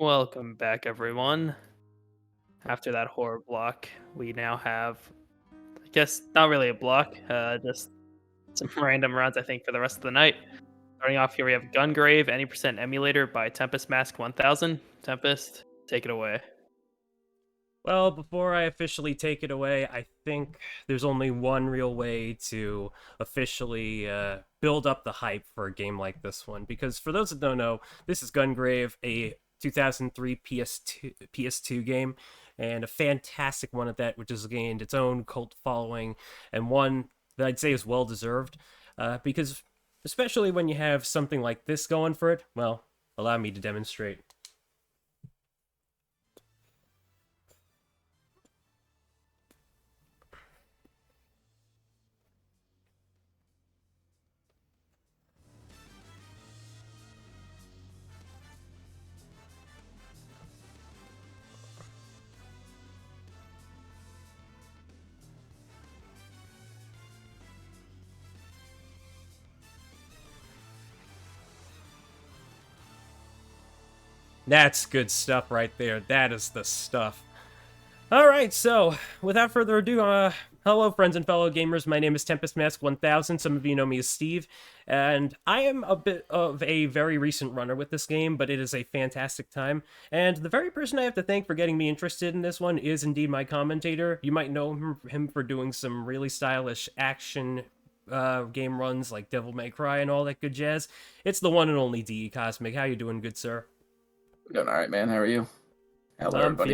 Welcome back, everyone. After that horror block, we now have, I guess, not really a block, just some random runs, I think, for the rest of the night. Starting off here, we have Gungrave, any percent emulator by TempestMask1000. Tempest, take it away. Well, before I officially take it away, I think there's only one real way to officially build up the hype for a game like this one. Because for those that don't know, this is Gungrave, a 2003 PS2 game, and a fantastic one at that, which has gained its own cult following, and one that I'd say is well deserved. Because especially when you have something like this going for it, well, allow me to demonstrate. That's good stuff right there. That is the stuff. All right, so without further ado, hello, friends and fellow gamers. My name is TempestMask1000. Some of you know me as Steve, and I am a bit of a very recent runner with this game, but it is a fantastic time. And the very person I have to thank for getting me interested in this one is indeed my commentator. You might know him for doing some really stylish action game runs like Devil May Cry and all that good jazz. It's the one and only DE Cosmic. How you doing, good sir? Doing all right, man. How are you? Hello, I'm everybody.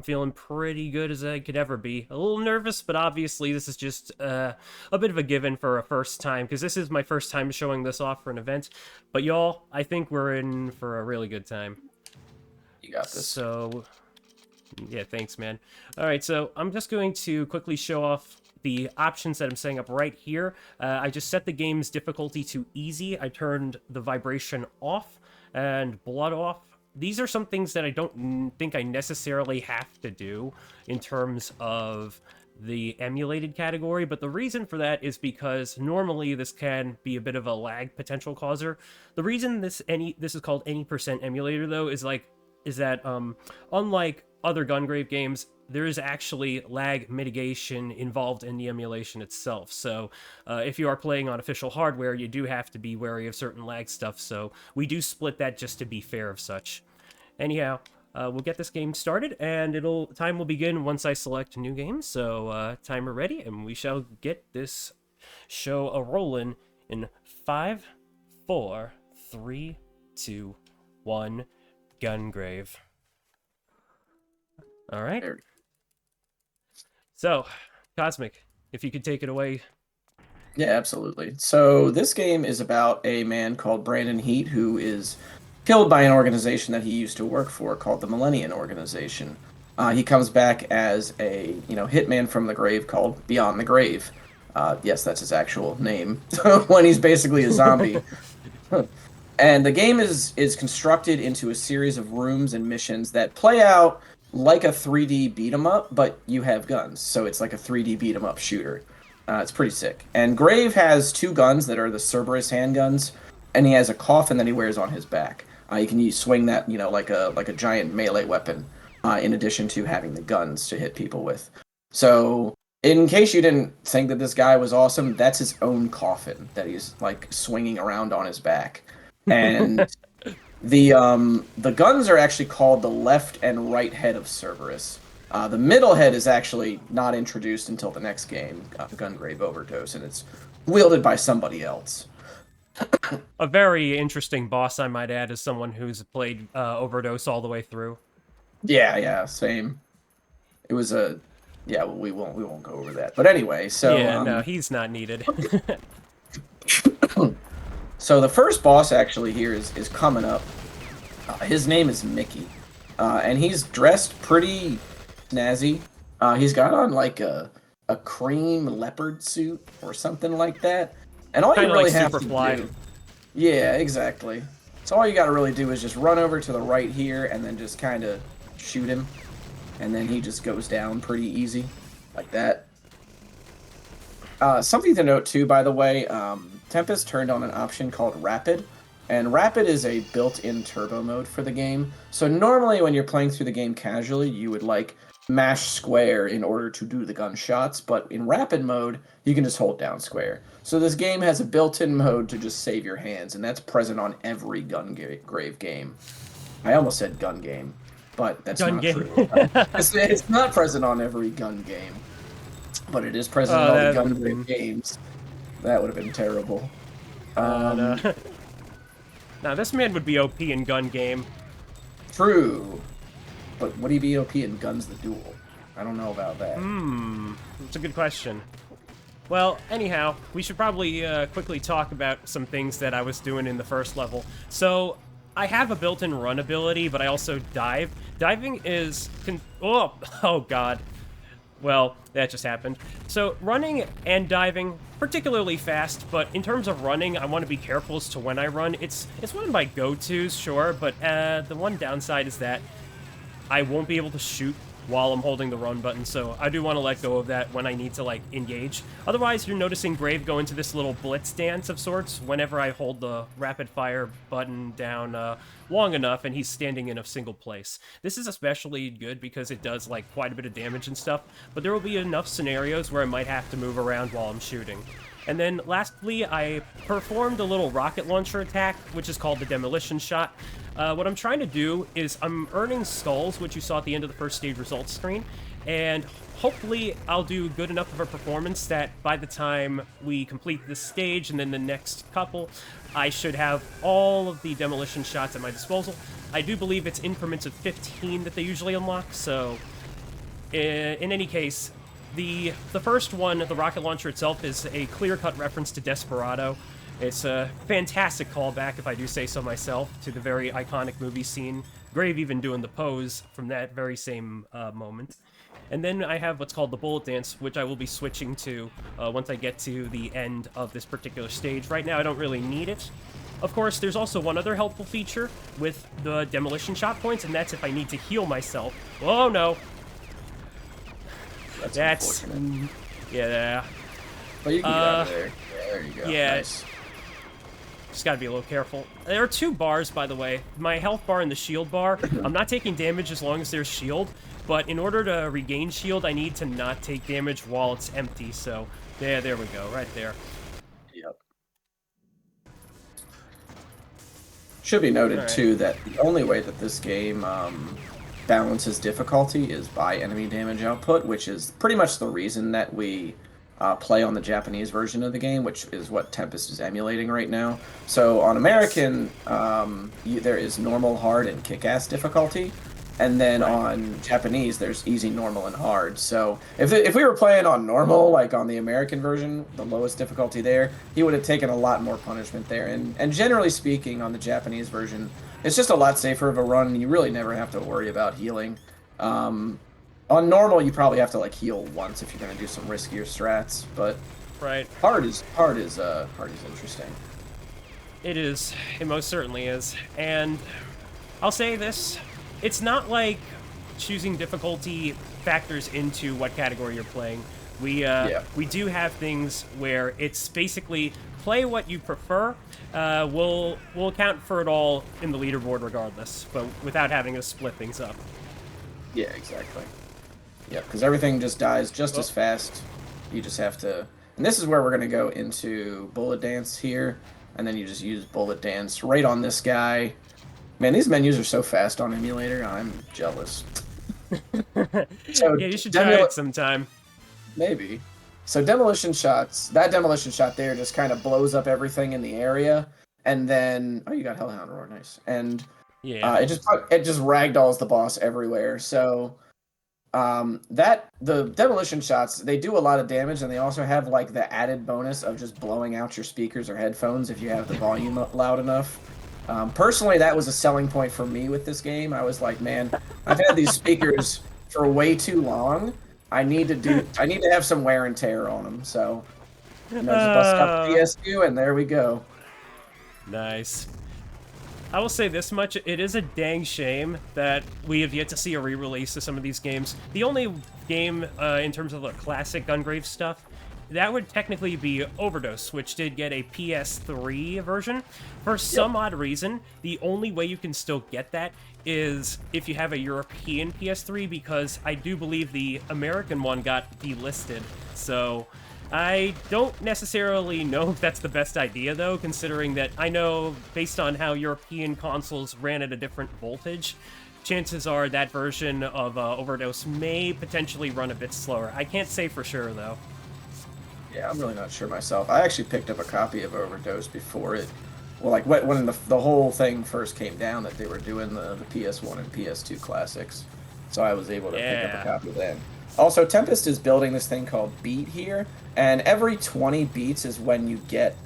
feeling pretty good as I could ever be. A little nervous, but obviously this is just a bit of a given for a first time, because this is my first time showing this off for an event. But y'all, I think we're in for a really good time. You got this. So, yeah, thanks, man. All right, so I'm just going to quickly show off the options that I'm setting up right here. I just set the game's difficulty to easy. I turned the vibration off and blood off. These are some things that I don't think I necessarily have to do in terms of the emulated category, but the reason for that is because normally this can be a bit of a lag potential causer. The reason this is called any percent emulator though is that unlike other Gungrave games, there is actually lag mitigation involved in the emulation itself. So if you are playing on official hardware, you do have to be wary of certain lag stuff. So we do split that just to be fair of such. Anyhow, we'll get this game started, and time will begin once I select new game. So timer ready, and we shall get this show a rolling in 5, 4, 3, 2, 1. Gungrave. All right. So, Cosmic, if you could take it away. Yeah, absolutely. So this game is about a man called Brandon Heat who is killed by an organization that he used to work for called the Millennium Organization. He comes back as a hitman from the grave called Beyond the Grave. Yes, that's his actual name. When he's basically a zombie. And the game is constructed into a series of rooms and missions that play out like a 3D beat 'em up, but you have guns, so it's like a 3D beat 'em up shooter. It's pretty sick. And Grave has two guns that are the Cerberus handguns, and he has a coffin that he wears on his back. You can swing that, like a giant melee weapon, in addition to having the guns to hit people with. So, in case you didn't think that this guy was awesome, that's his own coffin that he's like swinging around on his back. And the guns are actually called the left and right head of Cerberus. The middle head is actually not introduced until the next game, Gungrave Overdose, and it's wielded by somebody else. A very interesting boss, I might add, as someone who's played Overdose all the way through. Yeah, same. It was a yeah. We won't go over that. But anyway, so yeah, no, he's not needed. So the first boss actually here is coming up. His name is Mickey, and he's dressed pretty snazzy. He's got on like a cream leopard suit or something like that. And all you really like have to Superfly. do, yeah, exactly. So all you got to really do is just run over to the right here and then just kind of shoot him, and then he just goes down pretty easy, like that. Something to note too, by the way, Tempest turned on an option called Rapid, And Rapid is a built-in turbo mode for the game. So normally when you're playing through the game casually, you would like mash square in order to do the gunshots, but in Rapid mode, you can just hold down square. So this game has a built-in mode to just save your hands, and that's present on every Gungrave game. I almost said gun game, but that's Gun not game. true. It's not present on every gun game, but it is present Oh, in all the that gun would've been- games. That would have been terrible. No. Now, this man would be OP in gun game. True. But would he be OP in Guns the Duel? I don't know about that. That's a good question. Well, anyhow, we should probably quickly talk about some things that I was doing in the first level. So, I have a built-in run ability, but I also dive. Diving is... oh, God. Well, that just happened. So, running and diving, particularly fast, but in terms of running, I want to be careful as to when I run. It's one of my go-tos, sure, but the one downside is that I won't be able to shoot while I'm holding the run button, so I do want to let go of that when I need to, like, engage. Otherwise, you're noticing Grave go into this little blitz dance of sorts whenever I hold the rapid-fire button down long enough and he's standing in a single place. This is especially good because it does, like, quite a bit of damage and stuff, but there will be enough scenarios where I might have to move around while I'm shooting. And then, lastly, I performed a little rocket launcher attack, which is called the Demolition Shot. What I'm trying to do is I'm earning skulls, which you saw at the end of the first stage results screen, and hopefully I'll do good enough of a performance that by the time we complete this stage and then the next couple, I should have all of the demolition shots at my disposal. I do believe it's increments of 15 that they usually unlock, so in any case, the first one, the rocket launcher itself, is a clear-cut reference to Desperado. It's a fantastic callback, if I do say so myself, to the very iconic movie scene. Grave even doing the pose from that very same moment. And then I have what's called the bullet dance, which I will be switching to once I get to the end of this particular stage. Right now, I don't really need it. Of course, there's also one other helpful feature with the demolition shot points, and that's if I need to heal myself. Oh, no. That's yeah. But you can get out of there. Yeah, there you go. Yeah. Nice. Just gotta be a little careful. There are two bars, by the way. My health bar and the shield bar. I'm not taking damage as long as there's shield, but in order to regain shield, I need to not take damage while it's empty, so there we go, right there. Yep. Should be noted, too, that the only way that this game balances difficulty is by enemy damage output, which is pretty much the reason that we play on the Japanese version of the game, which is what Tempest is emulating right now. So on American, there is normal, hard, and kick-ass difficulty, and then on Japanese, there's easy, normal, and hard. So if we were playing on normal, like on the American version, the lowest difficulty there, he would have taken a lot more punishment there. And generally speaking, on the Japanese version, it's just a lot safer of a run, and you really never have to worry about healing. On normal, you probably have to like heal once if you're gonna do some riskier strats, but hard is interesting. It is. It most certainly is. And I'll say this: it's not like choosing difficulty factors into what category you're playing. We do have things where it's basically play what you prefer. We'll account for it all in the leaderboard regardless, but without having to split things up. Yeah, exactly. Yeah, because everything just dies just as fast. You just have to... And this is where we're going to go into Bullet Dance here, and then you just use Bullet Dance right on this guy. Man, these menus are so fast on emulator, I'm jealous. So yeah, you should try it sometime. Maybe. So demolition shots, that demolition shot there just kind of blows up everything in the area, and then... Oh, you got Hellhound Roar, nice. And yeah, it just ragdolls the boss everywhere, so... the demolition shots, they do a lot of damage, and they also have like the added bonus of just blowing out your speakers or headphones if you have the volume loud enough. Personally, that was a selling point for me with this game. I was like, man, I've had these speakers for way too long. I need to have some wear and tear on them. So, just bust out the PSU, and there we go. Nice. I will say this much, it is a dang shame that we have yet to see a re-release of some of these games. The only game, in terms of the classic Gungrave stuff, that would technically be Overdose, which did get a PS3 version. For some odd reason, the only way you can still get that is if you have a European PS3, because I do believe the American one got delisted. So I don't necessarily know if that's the best idea, though, considering that I know, based on how European consoles ran at a different voltage, chances are that version of Overdose may potentially run a bit slower. I can't say for sure, though. Yeah, I'm really not sure myself. I actually picked up a copy of Overdose before it. Well, like when the whole thing first came down that they were doing the PS1 and PS2 classics. So I was able to pick up a copy then. Also, Tempest is building this thing called Beat here, and every 20 beats is when you get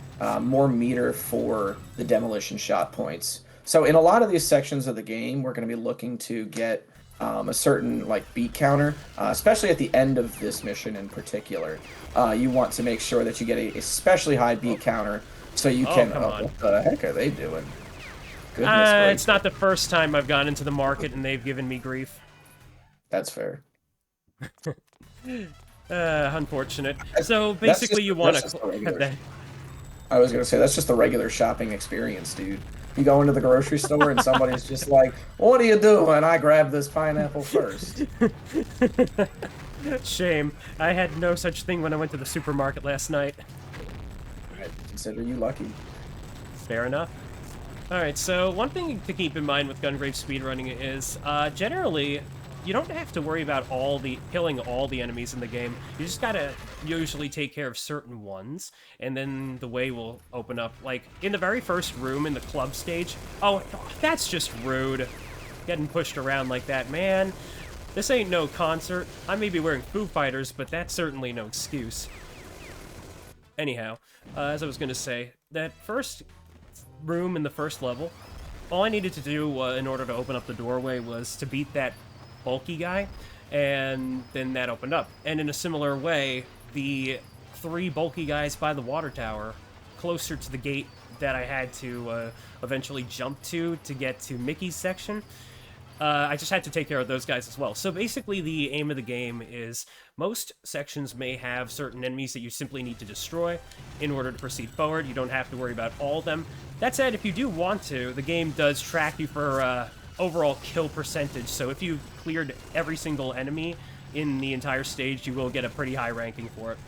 more meter for the demolition shot points. So in a lot of these sections of the game, we're going to be looking to get a certain like beat counter, especially at the end of this mission in particular. You want to make sure that you get a especially high beat counter, so you can. Come on. What the heck are they doing? Goodness gracious. It's not the first time I've gone into the market and they've given me grief. That's fair. Unfortunate. So basically, you want to have that. I was gonna say that's just the regular shopping experience, dude. You go into the grocery store and somebody's just like, "What are you doing?" I grab this pineapple first. Shame. I had no such thing when I went to the supermarket last night. I consider you lucky. Fair enough. Alright, so one thing to keep in mind with Gungrave speedrunning is, generally, you don't have to worry about killing all the enemies in the game. You just gotta usually take care of certain ones, and then the way will open up. Like, in the very first room in the club stage, oh, that's just rude. Getting pushed around like that, man. This ain't no concert. I may be wearing Foo Fighters, but that's certainly no excuse. Anyhow, as I was gonna say, that first room in the first level, all I needed to do in order to open up the doorway was to beat that bulky guy, and then that opened up. And in a similar way, the 3 bulky guys by the water tower, closer to the gate that I had to eventually jump to get to Mickey's section, I just had to take care of those guys as well. So basically the aim of the game is most sections may have certain enemies that you simply need to destroy in order to proceed forward. You don't have to worry about all of them. That said, if you do want to, the game does track you for overall kill percentage. So if you've cleared every single enemy in the entire stage, you will get a pretty high ranking for it.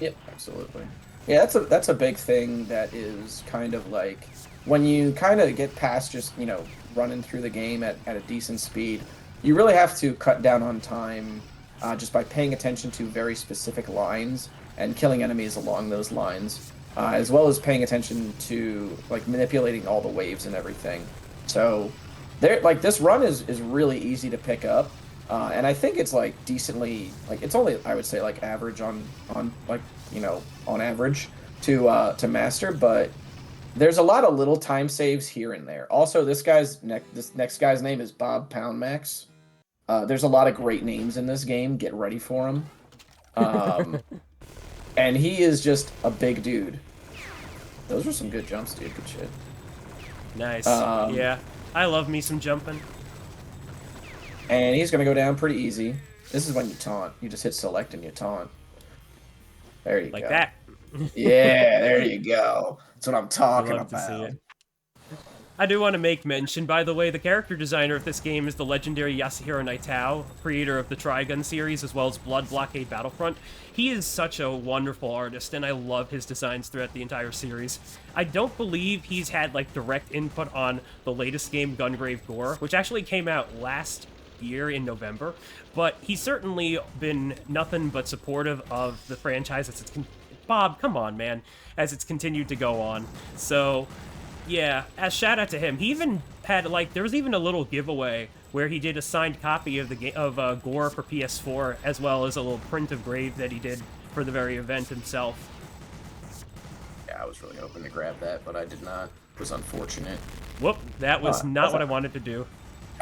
Yep, absolutely. Yeah, that's a big thing that is kind of like when you kind of get past just, you know, running through the game at a decent speed, you really have to cut down on time just by paying attention to very specific lines and killing enemies along those lines, as well as paying attention to like manipulating all the waves and everything. So this run is really easy to pick up, and I think it's like decently, like it's only, I would say, like average on like, you know, on average to master, but there's a lot of little time saves here and there. Also, this next guy's name is Bob Poundmax. There's a lot of great names in this game. Get ready for him. And he is just a big dude. Those were some good jumps, dude. Good shit. Nice. Yeah, I love me some jumping. And he's gonna go down pretty easy. This is when you taunt. You just hit select and you taunt. There you go. Like that. Yeah, there you go. That's what I'm talking Love to see about. it. I do want to make mention, by the way, the character designer of this game is the legendary Yasuhiro Naitao, creator of the Trigun series, as well as Blood Blockade Battlefront. He is such a wonderful artist, and I love his designs throughout the entire series. I don't believe he's had, like, direct input on the latest game, Gungrave Gore, which actually came out last year in November, but he's certainly been nothing but supportive of the franchise as it's Bob, come on, man, as it's continued to go on. So, yeah, as shout out to him. He even had, like, there was even a little giveaway where he did a signed copy of the game of Gore for PS4, as well as a little print of Grave that he did for the very event himself. Yeah, I was really hoping to grab that, but I did not. It was unfortunate. Whoop, that was not what I wanted to do.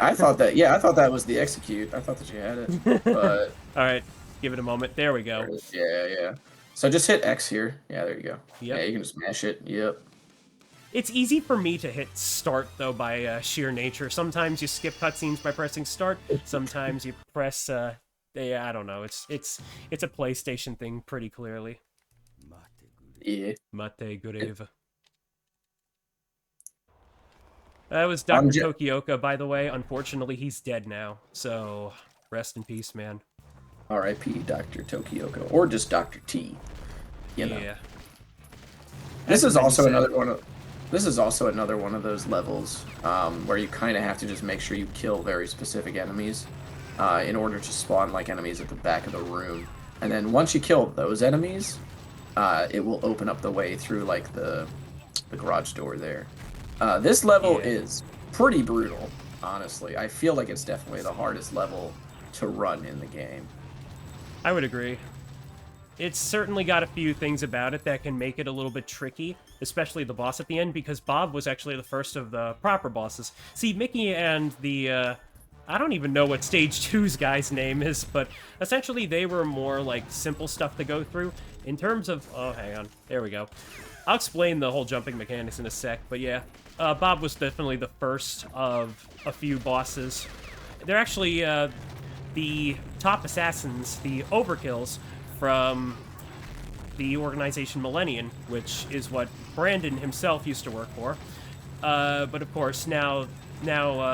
I thought that was the execute. I thought that you had it, but all right, give it a moment. There we go. Yeah. So just hit X here. Yeah, there you go. Yep. Yeah, you can just mash it. Yep. It's easy for me to hit start, though, by sheer nature. Sometimes you skip cutscenes by pressing start. Sometimes you press Yeah, I don't know. It's a PlayStation thing pretty clearly. Yeah. Mate Gureva. That was I'm Dr. just. Tokioka, by the way. Unfortunately, he's dead now. So, rest in peace, man. R.I.P. Dr. Tokioka, or just Dr. T. You know. Yeah. This As is many also said. another one of. This is also another one of those levels where you kind of have to just make sure you kill very specific enemies in order to spawn like enemies at the back of the room. And then once you kill those enemies, it will open up the way through like the garage door there. This level Yeah. is pretty brutal, honestly. I feel like it's definitely the hardest level to run in the game. I would agree. It's certainly got a few things about it that can make it a little bit tricky, especially the boss at the end, because Bob was actually the first of the proper bosses. See, Mickey and the, I don't even know what Stage 2's guy's name is, but essentially they were more, like, simple stuff to go through. In terms of... Oh, hang on. There we go. I'll explain the whole jumping mechanics in a sec, but yeah. Bob was definitely the first of a few bosses. They're actually, the top assassins, the overkills, from the organization Millennium, which is what Brandon himself used to work for. But of course, now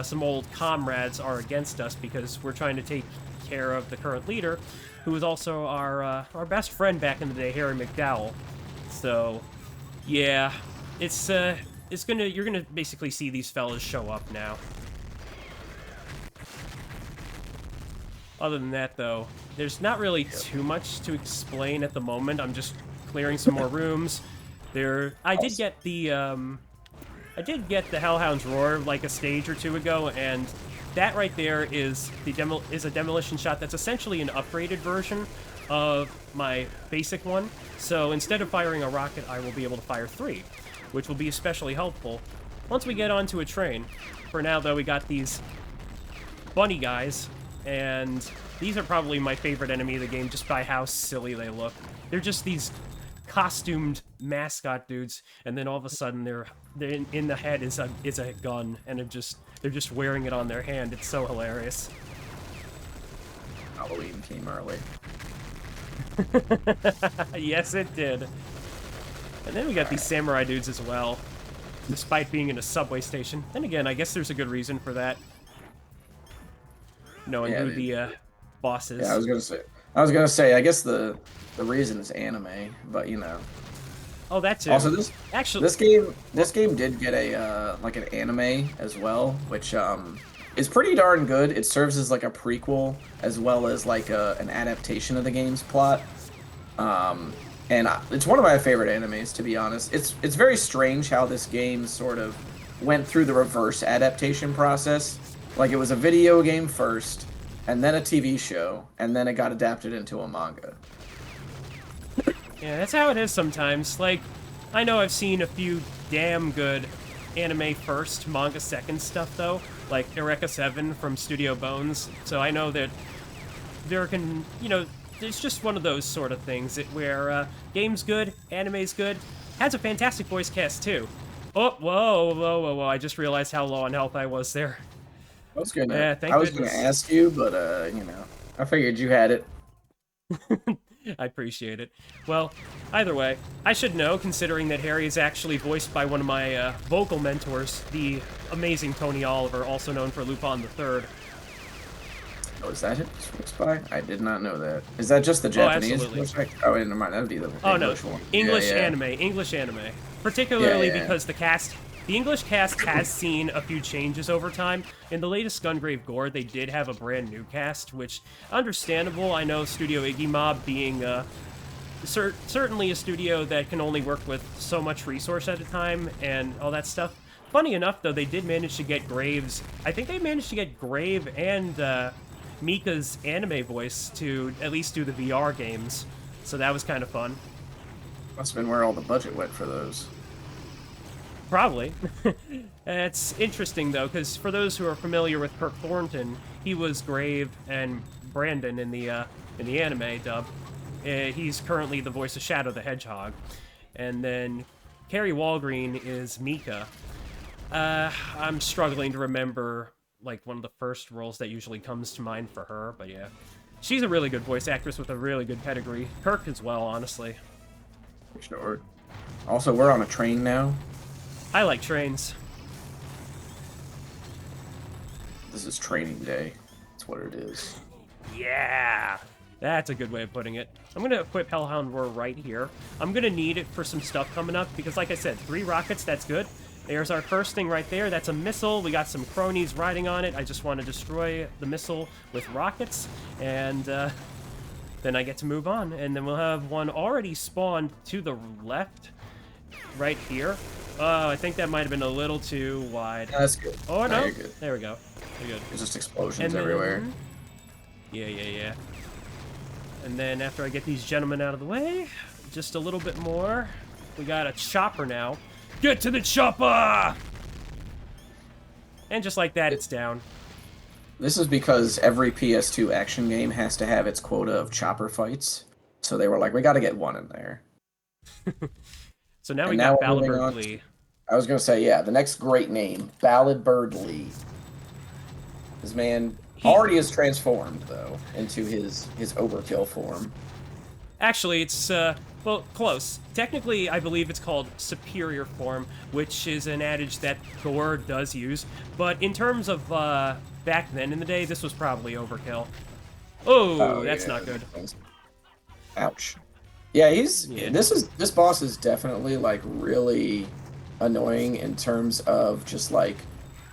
some old comrades are against us because we're trying to take care of the current leader, who was also our best friend back in the day, Harry McDowell. So, yeah, you're gonna basically see these fellas show up now. Other than that, though, there's not really too much to explain at the moment. I'm just clearing some more rooms. I did get the Hellhound's Roar like a stage or two ago, and that right there is a demolition shot that's essentially an upgraded version of my basic one. So instead of firing a rocket, I will be able to fire 3, which will be especially helpful once we get onto a train. For now, though, we got these bunny guys. And these are probably my favorite enemy of the game just by how silly they look. They're just these costumed mascot dudes, and then all of a sudden they're in the head is a gun, and they're just wearing it on their hand. It's so hilarious. Halloween came early. Yes, it did. And then we got these samurai dudes as well, despite being in a subway station. Then again, I guess there's a good reason for that. Knowing who the boss is. Yeah, I was gonna say. I guess the reason is anime, but you know. Oh, that too. Also, this game did get a like an anime as well, which is pretty darn good. It serves as like a prequel as well as like an adaptation of the game's plot. And it's one of my favorite animes, to be honest. It's very strange how this game sort of went through the reverse adaptation process. Like, it was a video game first, and then a TV show, and then it got adapted into a manga. Yeah, that's how it is sometimes. Like, I know I've seen a few damn good anime first, manga second stuff, though. Like Eureka 7 from Studio Bones. So I know that it's just one of those sort of things where game's good, anime's good, has a fantastic voice cast, too. Oh, whoa. I just realized how low on health I was there. I was gonna ask you, but you know, I figured you had it. I appreciate it. Well, either way, I should know, considering that Harry is actually voiced by one of my vocal mentors, the amazing Tony Oliver, also known for Lupin III. Oh, is that it? Voiced by? I did not know that. Is that just the Japanese? Oh, never mind. That would be the English one. English anime. Particularly because the English cast has seen a few changes over time. In the latest Gungrave Gore, they did have a brand new cast, which, understandable. I know Studio Iggy Mob being certainly a studio that can only work with so much resource at a time and all that stuff. Funny enough, though, they did manage to get Graves. I think they managed to get Grave and Mika's anime voice to at least do the VR games. So that was kind of fun. Must have been where all the budget went for those. Probably. It's interesting, though, because for those who are familiar with Kirk Thornton, he was Grave and Brandon in the anime dub. He's currently the voice of Shadow the Hedgehog. And then Carrie Walgreen is Mika. I'm struggling to remember, like, one of the first roles that usually comes to mind for her, but yeah. She's a really good voice actress with a really good pedigree. Kirk as well, honestly. Sure. Also, we're on a train now. I like trains. This is training day. That's what it is. Yeah! That's a good way of putting it. I'm going to equip Hellhound Roar right here. I'm going to need it for some stuff coming up, because like I said, 3 rockets, that's good. There's our first thing right there. That's a missile. We got some cronies riding on it. I just want to destroy the missile with rockets, and then I get to move on. And then we'll have one already spawned to the left, right here. Oh, I think that might have been a little too wide. Yeah, that's good. Oh, no. You're good. There we go. We're good. There's just explosions And then- everywhere. Yeah. And then after I get these gentlemen out of the way, just a little bit more. We got a chopper now. Get to the chopper! And just like that, it's down. This is because every PS2 action game has to have its quota of chopper fights. So they were like, we got to get one in there. So now And we now got we're moving Ballabird on Lee. I was going to say, yeah, the next great name, Ballad Bird Lee. This man already is transformed, though, into his overkill form. Actually, it's, well, close. Technically, I believe it's called superior form, which is an adage that Thor does use. But in terms of, back then in the day, this was probably overkill. Oh, that's yeah, not good. Ouch. Yeah, Yeah. this boss is definitely, like, really annoying in terms of just, like,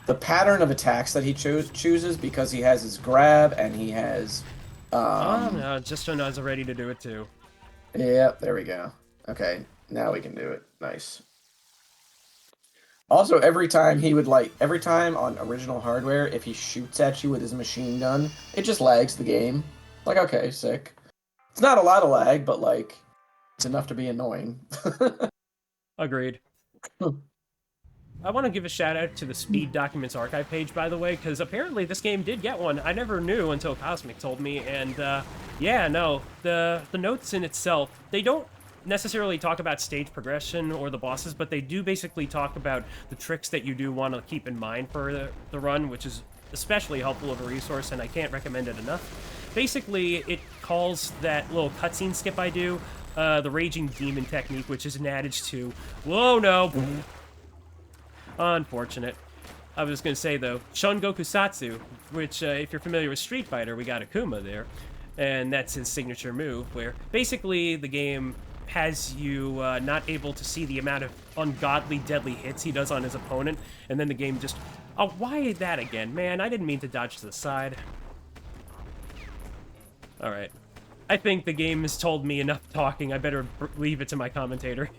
the pattern of attacks that he chooses, because he has his grab and he has Oh, no, just when I was ready to do it too. Yep, there we go. Okay, now we can do it. Nice. Also, every time on original hardware, if he shoots at you with his machine gun, it just lags the game. Like, okay, sick. It's not a lot of lag, but, like, it's enough to be annoying. Agreed. I want to give a shout out to the Speed Documents archive page, by the way, because apparently this game did get one. I never knew until Cosmic told me, and yeah, no, the notes in itself, they don't necessarily talk about stage progression or the bosses, but they do basically talk about the tricks that you do want to keep in mind for the run, which is especially helpful of a resource, and I can't recommend it enough. Basically, it calls that little cutscene skip I do the Raging Demon technique, which is an adage to, whoa, no. Unfortunate. I was going to say, though, Shun Goku Satsu, which, if you're familiar with Street Fighter, we got Akuma there, and that's his signature move, where basically the game has you not able to see the amount of ungodly deadly hits he does on his opponent, and then the game just... Oh, why that again? Man, I didn't mean to dodge to the side. Alright. I think the game has told me enough talking. I better leave it to my commentator.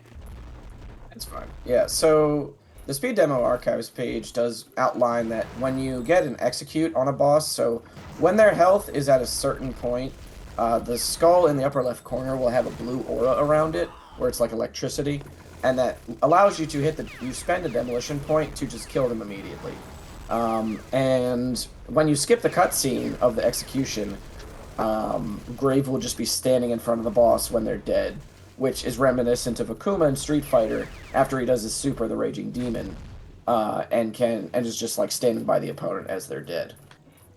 It's fine. Yeah, so the Speed Demo Archives page does outline that when you get an execute on a boss, so when their health is at a certain point, the skull in the upper left corner will have a blue aura around it, where it's like electricity, and that allows you to you spend a demolition point to just kill them immediately. And when you skip the cutscene of the execution, Grave will just be standing in front of the boss when they're dead, which is reminiscent of Akuma in Street Fighter after he does his super, the Raging Demon, and is just like standing by the opponent as they're dead.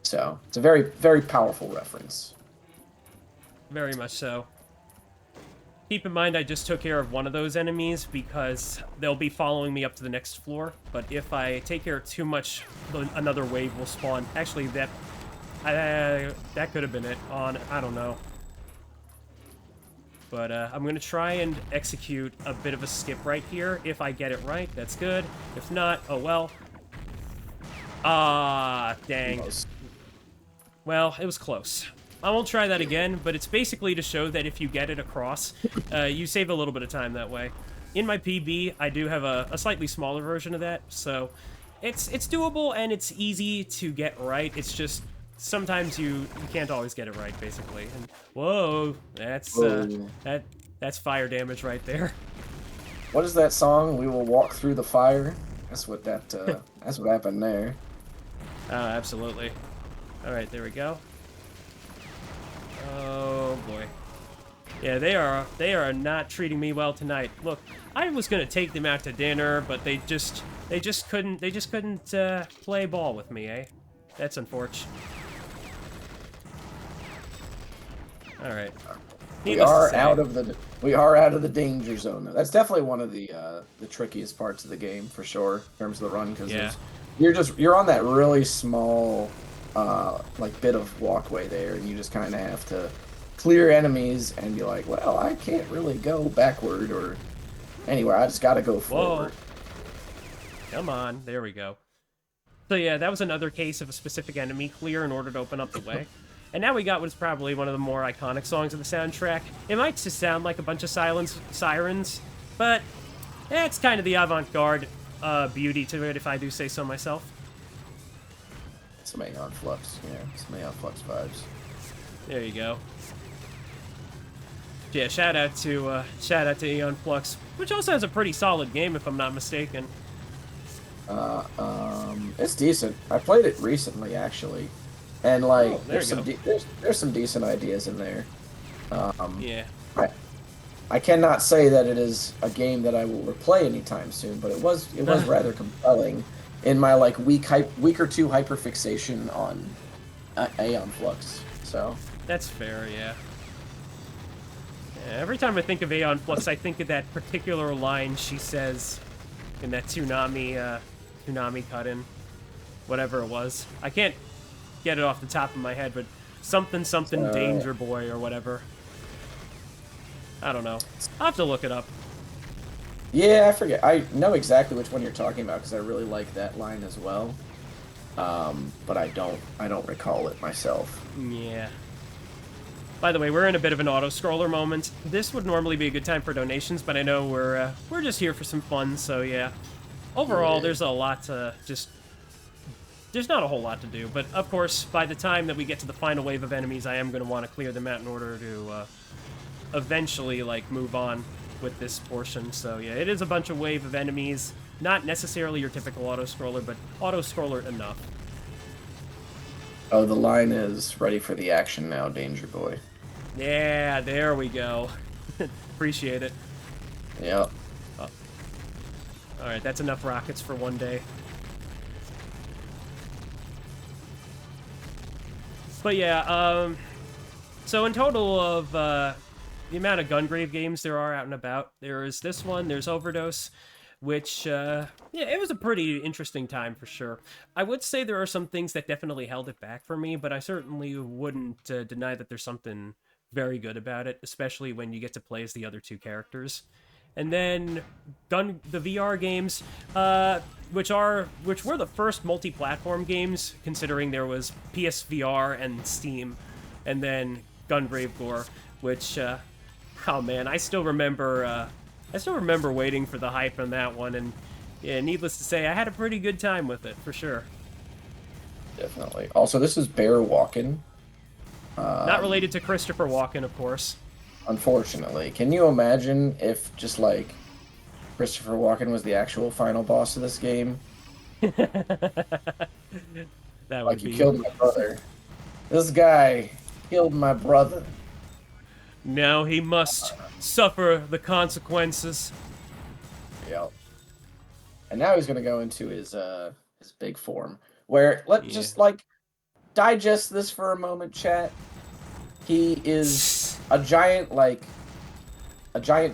So it's a very, very powerful reference. Very much so. Keep in mind I just took care of one of those enemies because they'll be following me up to the next floor, but if I take care of too much, another wave will spawn. Actually, that could have been it. I don't know. But I'm going to try and execute a bit of a skip right here. If I get it right, that's good. If not, oh well. Ah, dang. Well, it was close. I won't try that again, but it's basically to show that if you get it across, you save a little bit of time that way. In my PB, I do have a slightly smaller version of that, so it's doable and it's easy to get right. It's just sometimes you can't always get it right, basically. And whoa, that's fire damage right there. What is that song? We will walk through the fire. That's what that's what happened there. Oh, absolutely. All right, there we go. Oh boy. Yeah, they are not treating me well tonight. Look, I was gonna take them out to dinner, but they just couldn't play ball with me, eh? That's unfortunate. All right. We Needless to are say, out of the danger zone though. That's definitely one of the trickiest parts of the game for sure in terms of the run because yeah. you're on that really small like bit of walkway there, and you just kind of have to clear enemies and be like, well, I can't really go backward or anywhere. I just got to go forward. Come on, there we go. So yeah, that was another case of a specific enemy clear in order to open up the way. And now we got what's probably one of the more iconic songs of the soundtrack. It might just sound like a bunch of sirens, but it's kind of the avant-garde beauty to it, if I do say so myself. Some Aeon Flux, yeah, some Aeon Flux vibes. There you go. Yeah, shout out to Aeon Flux, which also has a pretty solid game, if I'm not mistaken. It's decent. I played it recently, actually, and like there's some decent ideas in there. Yeah. I cannot say that it is a game that I will replay anytime soon, but it was rather compelling in my like week or two hyperfixation on Aeon Flux. So that's fair, yeah. Every time I think of Aeon Flux, I think of that particular line she says in that tsunami cut-in, whatever it was. I can't get it off the top of my head, but something danger boy or whatever. I don't know. I'll have to look it up. Yeah, I forget. I know exactly which one you're talking about because I really like that line as well. But I don't recall it myself. Yeah. By the way, we're in a bit of an auto-scroller moment. This would normally be a good time for donations, but I know we're just here for some fun, so yeah. Overall, there's a lot to there's not a whole lot to do, but of course, by the time that we get to the final wave of enemies, I am going to want to clear them out in order to eventually, like, move on with this portion. So yeah, it is a bunch of wave of enemies. Not necessarily your typical auto-scroller, but auto-scroller enough. Oh, the line is ready for the action now, Danger Boy. Yeah, there we go. Appreciate it. Yep. Oh. Alright, that's enough rockets for one day. But yeah, so in total of the amount of Gungrave games there are out and about, there's this one, there's Overdose, which, yeah, it was a pretty interesting time for sure. I would say there are some things that definitely held it back for me, but I certainly wouldn't deny that there's something very good about it, especially when you get to play as the other two characters. And then the VR games, which were the first multi-platform games, considering there was PSVR and Steam, and then Gungrave Gore, which, oh man, I still remember waiting for the hype on that one, and yeah, needless to say, I had a pretty good time with it, for sure. Definitely. Also, this is Bear Walking. Not related to Christopher Walken, of course. Unfortunately. Can you imagine if just, like, Christopher Walken was the actual final boss of this game? That would like, be... you killed my brother. This guy killed my brother. Now he must suffer the consequences. Yep. And now he's gonna go into his big form. Where just like digest this for a moment, chat. He is a giant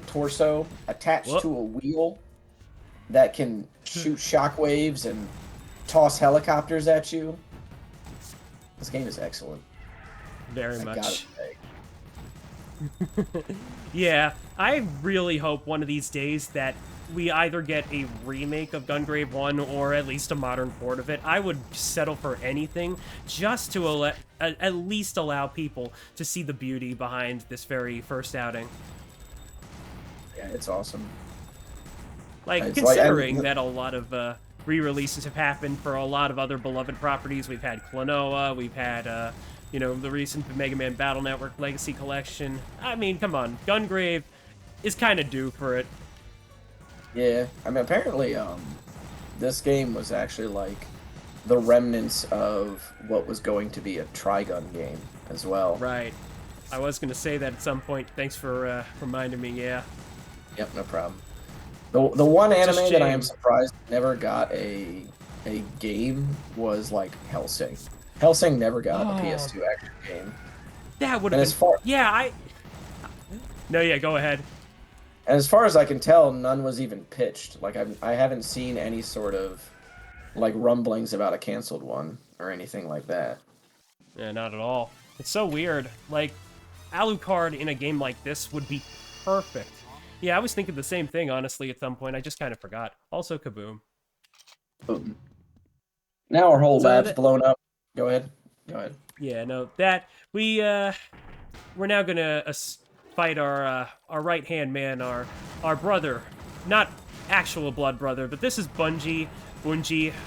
torso attached to a wheel that can shoot shockwaves and toss helicopters at you. This game is excellent. Very much. Gotta say. Yeah, I really hope one of these days that we either get a remake of Gungrave 1 or at least a modern port of it. I would settle for anything just to at least allow people to see the beauty behind this very first outing. Yeah, it's awesome. Like, considering that a lot of re-releases have happened for a lot of other beloved properties. We've had Klonoa, we've had, you know, the recent Mega Man Battle Network Legacy Collection. I mean, come on, Gungrave is kind of due for it. Yeah, I mean, apparently, this game was actually, like, the remnants of what was going to be a Trigun game as well. Right. I was going to say that at some point. Thanks for reminding me, yeah. Yep, no problem. The one anime that I am surprised never got a game was, like, Hellsing. Hellsing never got a PS2 action game. That would And have as been... far Yeah, No, yeah, go ahead. and as far as I can tell, none was even pitched. Like I haven't seen any sort of like rumblings about a canceled one or anything like that. Yeah, not at all. It's so weird. Like, Alucard in a game like this would be perfect. Yeah, I was thinking the same thing, honestly, at some point. I just kind of forgot. Also, Kaboom. Boom. Now our whole So, lab's blown up. Go ahead. Go ahead. yeah, no, we're now gonna fight our right-hand man, our brother. Not actual blood brother, but this is Bungie,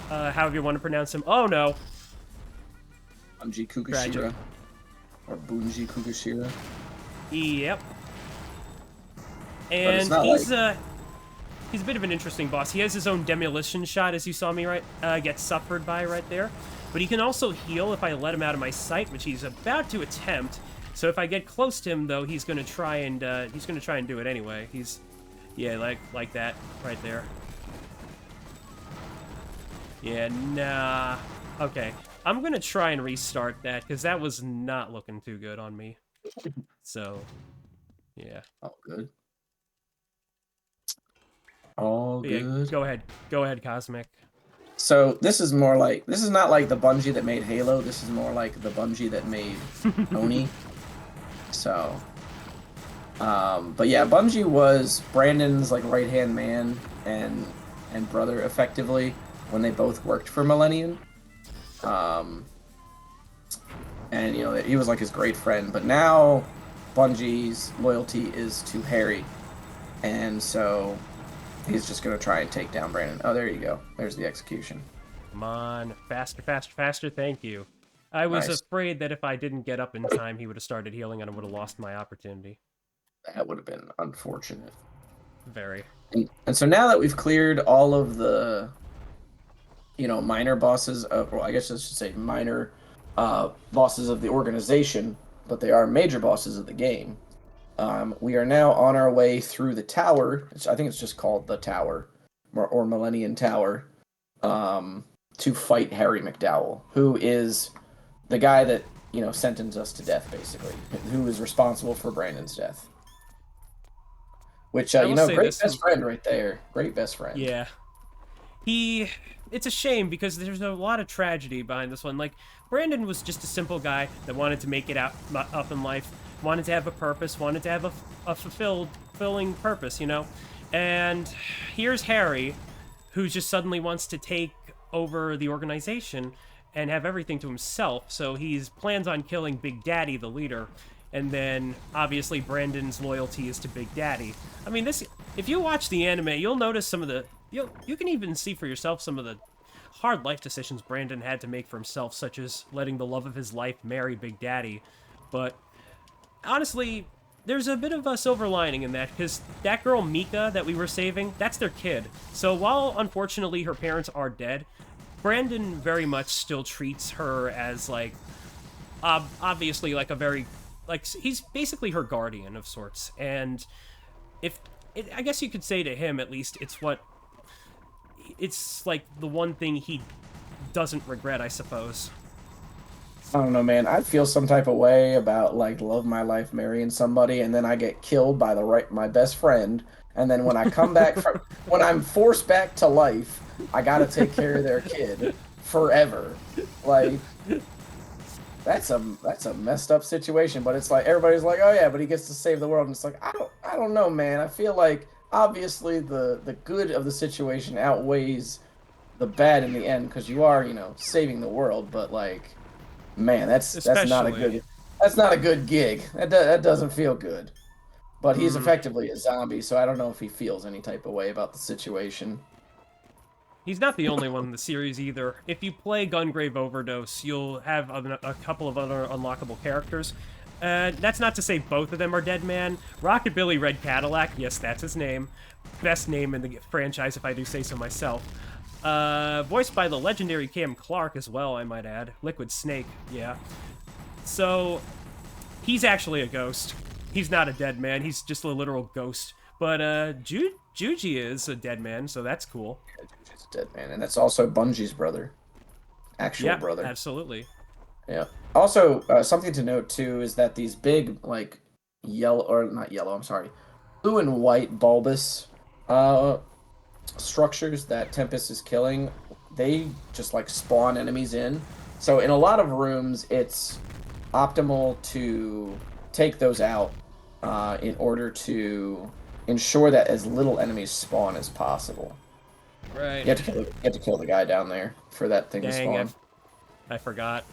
however you want to pronounce him. Oh, no. Bunji Tragic. Kugashira. Or Bunji Kugashira. Yep. it's And not he's a bit of an interesting boss. He has his own demolition shot, as you saw me get suffered by right there. But he can also heal if I let him out of my sight, which he's about to attempt. So if I get close to him, though, he's gonna try and do it anyway. Yeah, like that right there. Yeah, nah. Okay, I'm gonna try and restart that because that was not looking too good on me. So, yeah. Oh, good. All Yeah, good. go ahead, Cosmic. So this is not like the Bungie that made Halo. This is more like the Bungie that made Oni. So, but yeah, Bungie was Brandon's like right-hand man and brother effectively when they both worked for Millennium. And you know he was like his great friend. But now Bungie's loyalty is to Harry, and so he's just gonna try and take down Brandon. Oh, there you go. There's the execution. Come on, faster, faster, faster. Thank you. I was Nice. afraid that if I didn't get up in time, he would have started healing and I would have lost my opportunity. That would have been unfortunate. Very. And so now that we've cleared all of the, you know, minor bosses of, well, I guess I should say minor bosses of the organization, but they are major bosses of the game. We are now on our way through the tower. I think it's just called the Tower, or Millennium Tower, to fight Harry McDowell, who is the guy that, you know, sentenced us to death, basically, who is responsible for Brandon's death. Which, you know, great best friend right there. Great best friend. Yeah. It's a shame because there's a lot of tragedy behind this one. Like, Brandon was just a simple guy that wanted to make it up in life, wanted to have a purpose, wanted to have a fulfilling purpose, you know? And here's Harry, who just suddenly wants to take over the organization and have everything to himself, so he plans on killing Big Daddy, the leader. And then, obviously, Brandon's loyalty is to Big Daddy. I mean, if you watch the anime, you'll notice some of the... You can even see for yourself some of the hard life decisions Brandon had to make for himself, such as letting the love of his life marry Big Daddy. But, honestly, there's a bit of a silver lining in that, because that girl, Mika, that we were saving, that's their kid. So while, unfortunately, her parents are dead, Brandon very much still treats her as, like, obviously, like, a very... Like, he's basically her guardian of sorts, and I guess you could say to him, at least, it's like the one thing he doesn't regret, I suppose. I don't know, man. I feel some type of way about, like, love my life marrying somebody, and then I get killed by my best friend, and then when I come back when I'm forced back to life, I gotta take care of their kid forever. Like... That's a messed up situation, but it's like everybody's like, oh yeah, but he gets to save the world, and it's like I don't know, man. I feel like obviously the good of the situation outweighs the bad in the end because you are, you know, saving the world, but like, man, that's not a good gig. That doesn't feel good. But he's effectively a zombie, so I don't know if he feels any type of way about the situation. He's not the only one in the series either. If you play Gungrave Overdose, you'll have a couple of other unlockable characters. That's not to say both of them are dead, man. Rockabilly Red Cadillac, yes, that's his name. Best name in the franchise, if I do say so myself. Voiced by the legendary Cam Clark as well, I might add. Liquid Snake, yeah. So, he's actually a ghost. He's not a dead man, he's just a literal ghost. But, Juji is a dead man, so that's cool. Dead man, and that's also Bungie's brother, actual brother. Absolutely. Yeah. Also, something to note too is that these big, like, yellow, or not yellow, I'm sorry, blue and white bulbous uh, structures that Tempest is killing, they just like spawn enemies in. So in a lot of rooms, it's optimal to take those out in order to ensure that as little enemies spawn as possible. Right. You have to kill the guy down there for that thing to Dang, spawn. I forgot.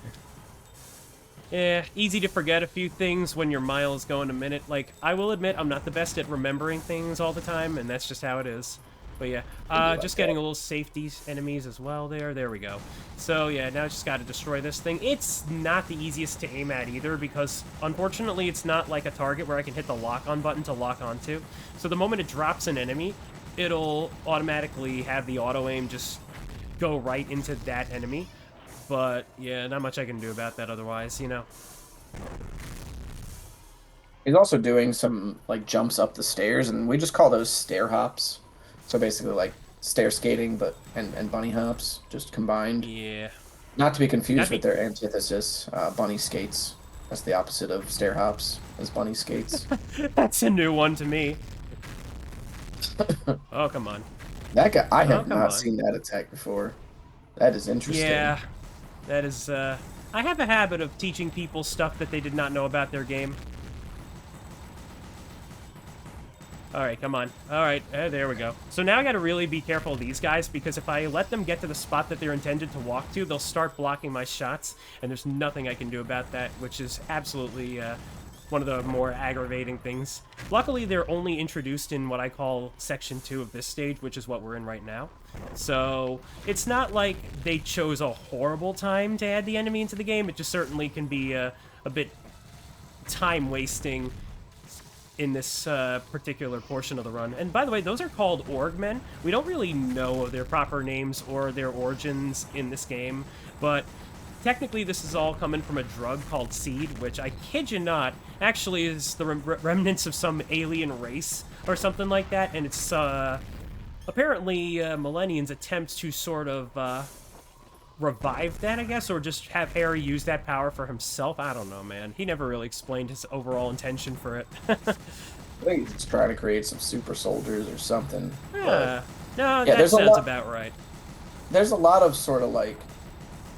Yeah, easy to forget a few things when your mile is going a minute. Like, I will admit, I'm not the best at remembering things all the time, and that's just how it is. But yeah, Like just that. getting a little safety enemies as well there. There we go. So yeah, now I just got to destroy this thing. It's not the easiest to aim at either, because unfortunately it's not like a target where I can hit the lock-on button to lock onto. So the moment it drops an enemy, it'll automatically have the auto-aim just go right into that enemy. But, yeah, not much I can do about that otherwise, you know. He's also doing some like jumps up the stairs, and we just call those stair hops. So basically, like stair skating, but and bunny hops just combined. Yeah. Not to be confused That'd with be... their antithesis, bunny skates. That's the opposite of stair hops, is bunny skates. That's a new one to me. Oh, come on. That guy, I Oh, have come not on. seen that attack before. That is interesting. Yeah. That is, I have a habit of teaching people stuff that they did not know about their game. Alright, come on. Alright, there we go. So now I gotta really be careful of these guys, because if I let them get to the spot that they're intended to walk to, they'll start blocking my shots, and there's nothing I can do about that, which is absolutely, one of the more aggravating things. Luckily, they're only introduced in what I call Section 2 of this stage, which is what we're in right now. So, it's not like they chose a horrible time to add the enemy into the game, it just certainly can be a bit time-wasting in this particular portion of the run. And by the way, those are called Orgmen. We don't really know their proper names or their origins in this game, but technically this is all coming from a drug called Seed, which, I kid you not, actually is the remnants of some alien race or something like that, and it's apparently Millennium's attempt to sort of revive that, I guess, or just have Harry use that power for himself. I don't know, man. He never really explained his overall intention for it. I think he's trying to create some super soldiers or something. Yeah. No, yeah, that sounds about right. There's a lot of sort of like,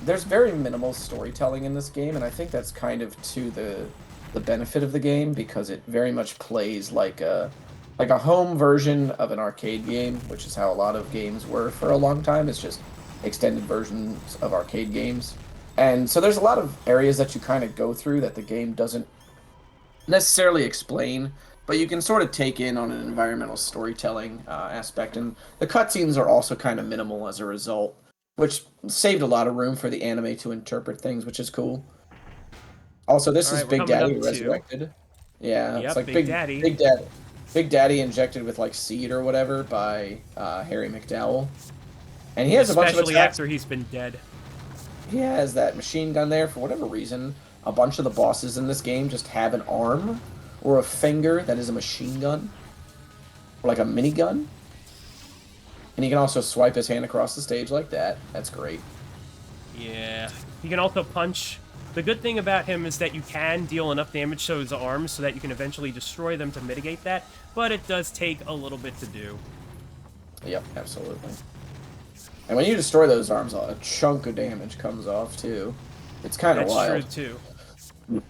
there's very minimal storytelling in this game, and I think that's kind of to the benefit of the game, because it very much plays like a home version of an arcade game, which is how a lot of games were for a long time. It's just extended versions of arcade games. And so there's a lot of areas that you kind of go through that the game doesn't necessarily explain, but you can sort of take in on an environmental storytelling aspect. And the cutscenes are also kind of minimal as a result, which saved a lot of room for the anime to interpret things, which is cool. Also, this All is right, we're Big coming up Daddy to... resurrected. Yeah, it's Yep, like Big Daddy. Big Daddy injected with like seed or whatever by Harry McDowell. And he has a bunch of Especially attacks. after he's been dead. He has that machine gun there. For whatever reason, a bunch of the bosses in this game just have an arm or a finger that is a machine gun. Or like a minigun. And he can also swipe his hand across the stage like that. That's great. Yeah. He can also punch. The good thing about him is that you can deal enough damage to his arms so that you can eventually destroy them to mitigate that, but it does take a little bit to do. Yep, absolutely. And when you destroy those arms, a chunk of damage comes off, too. It's kind of wild. That's true, too.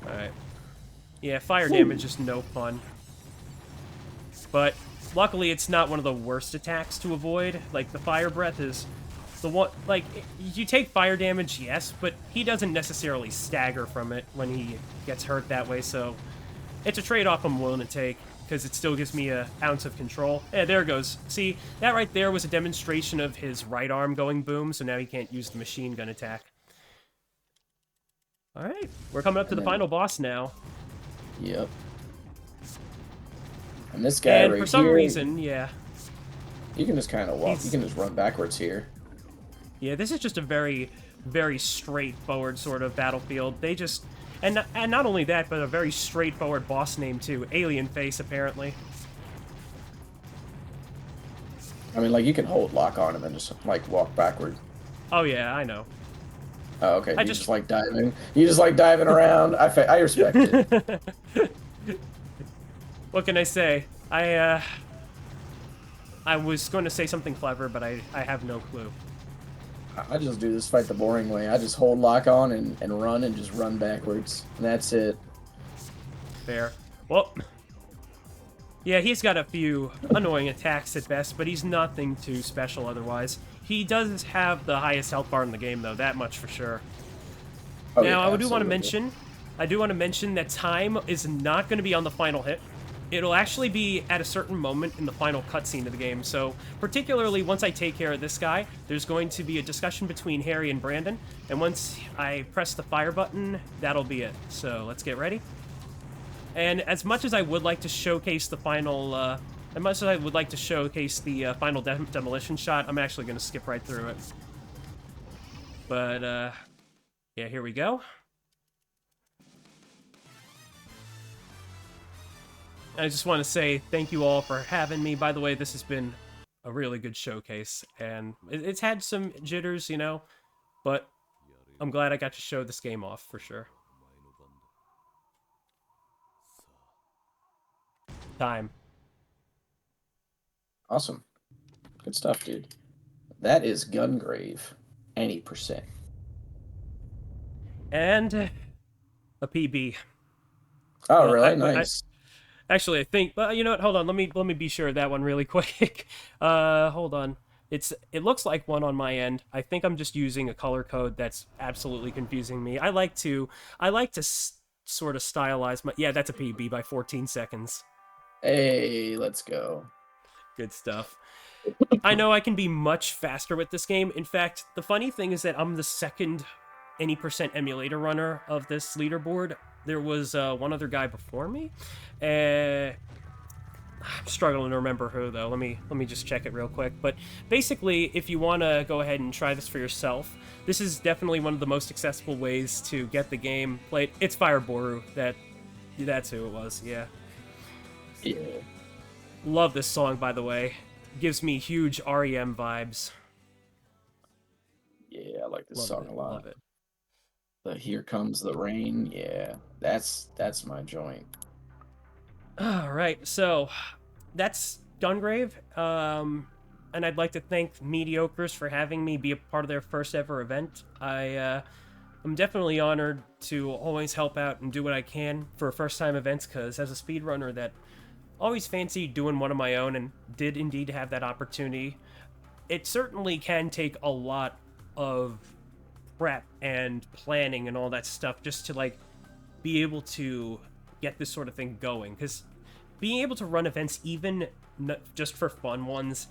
Alright. Yeah, fire damage is no fun. But luckily, it's not one of the worst attacks to avoid. Like, the fire breath is the one... Like, you take fire damage, yes, but he doesn't necessarily stagger from it when he gets hurt that way, so it's a trade-off I'm willing to take, because it still gives me an ounce of control. Yeah, there it goes. See, that right there was a demonstration of his right arm going boom, so now he can't use the machine gun attack. Alright, we're coming up to the final boss now. Yep. And this guy And right for some here, reason, yeah. you can just kind of walk. You can just run backwards here. Yeah, this is just a very, very straightforward sort of battlefield. They just... And not only that, but a very straightforward boss name, too. Alien Face, apparently. I mean, like, you can hold lock on and then just, like, walk backward. Oh, yeah, I know. Oh, okay. I You just just like diving. You just like diving around. I respect it. what can I say? I was going to say something clever, but I have no clue. I just do this fight the boring way. I just hold lock on and run and just run backwards. And that's it. Fair. Well, yeah, he's got a few annoying attacks at best, but he's nothing too special otherwise. He does have the highest health bar in the game, though, that much for sure. Oh Now, yeah, I do want to absolutely. mention that time is not going to be on the final hit. It'll actually be at a certain moment in the final cutscene of the game. So, particularly once I take care of this guy, there's going to be a discussion between Harry and Brandon. And once I press the fire button, that'll be it. So, let's get ready. And as much as I would like to showcase the final, as much as I would like to showcase the final demolition shot, I'm actually going to skip right through it. But, yeah, here we go. I just want to say thank you all for having me. By the way, this has been a really good showcase, and it's had some jitters, you know, but I'm glad I got to show this game off for sure. Time. Awesome. Good stuff, dude. That is Gungrave. Any percent. And a PB. Oh, Well, really? Nice. actually, I think, but you know what? Hold on. Let me be sure of that one really quick. Hold on. It looks like one on my end. I think I'm just using a color code that's absolutely confusing me. I like to sort of stylize my. Yeah, that's a PB by 14 seconds. Hey, let's go. Good stuff. I know I can be much faster with this game. In fact, the funny thing is that I'm the second any percent emulator runner of this leaderboard. There was one other guy before me. I'm struggling to remember who though. Let me just check it real quick. But basically, if you want to go ahead and try this for yourself, this is definitely one of the most accessible ways to get the game played. It's Fireboru. That's who it was. Yeah. Yeah. Love this song, by the way. Gives me huge REM vibes. Yeah, I like this Love song it. a lot. Love it. The Here Comes the Rain. Yeah, that's my joint. All right, so that's Gungrave. And I'd like to thank Mediocres for having me be a part of their first ever event. I'm definitely honored to always help out and do what I can for first time events, because as a speedrunner that always fancied doing one of my own and did indeed have that opportunity, it certainly can take a lot of prep and planning and all that stuff just to like be able to get this sort of thing going, because being able to run events even just for fun ones,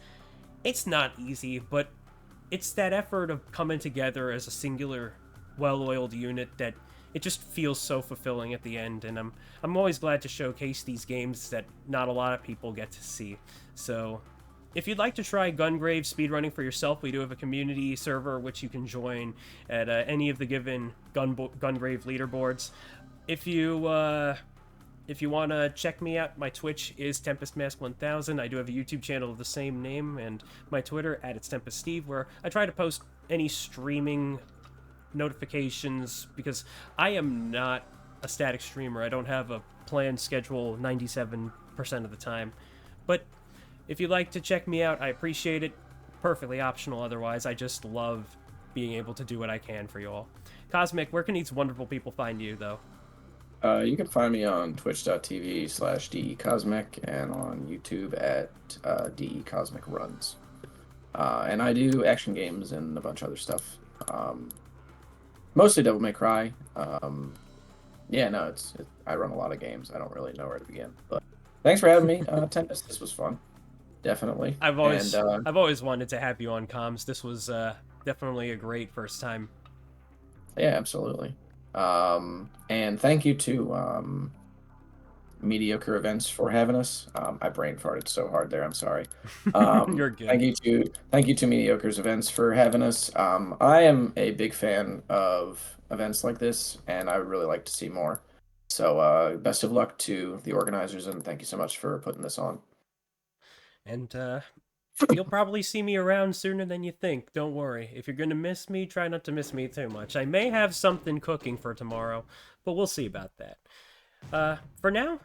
it's not easy, but it's that effort of coming together as a singular well-oiled unit that it just feels so fulfilling at the end. And I'm always glad to showcase these games that not a lot of people get to see. So if you'd like to try Gungrave speedrunning for yourself, we do have a community server which you can join at any of the given Gungrave leaderboards. If you want to check me out, my Twitch is TempestMask1000. I do have a YouTube channel of the same name, and my Twitter at it's TempestSteve, where I try to post any streaming notifications, because I am not a static streamer. I don't have a planned schedule 97% of the time. But if you'd like to check me out, I appreciate it. Perfectly optional otherwise. I just love being able to do what I can for you all. Cosmic, where can these wonderful people find you, though? You can find me on twitch.tv/DECosmic and on YouTube at DECosmic Runs. And I do action games and a bunch of other stuff. Mostly Devil May Cry. Yeah, no, I run a lot of games. I don't really know where to begin. But thanks for having me, Tempest. This was fun. Definitely. I've And always I've always wanted to have you on comms. This was definitely a great first time. yeah, absolutely. And thank you to Mediocre Events for having us. I brain farted so hard there. I'm sorry. You're good. Thank you to Mediocre's Events for having us. I am a big fan of events like this, and I would really like to see more. So best of luck to the organizers, and thank you so much for putting this on. And You'll probably see me around sooner than you think. Don't worry. If you're gonna miss me, try not to miss me too much. I may have something cooking for tomorrow, but we'll see about that. For now,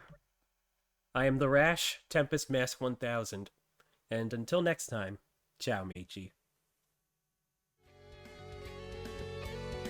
I am the Rash TempestMask1000, and until next time, ciao, matey.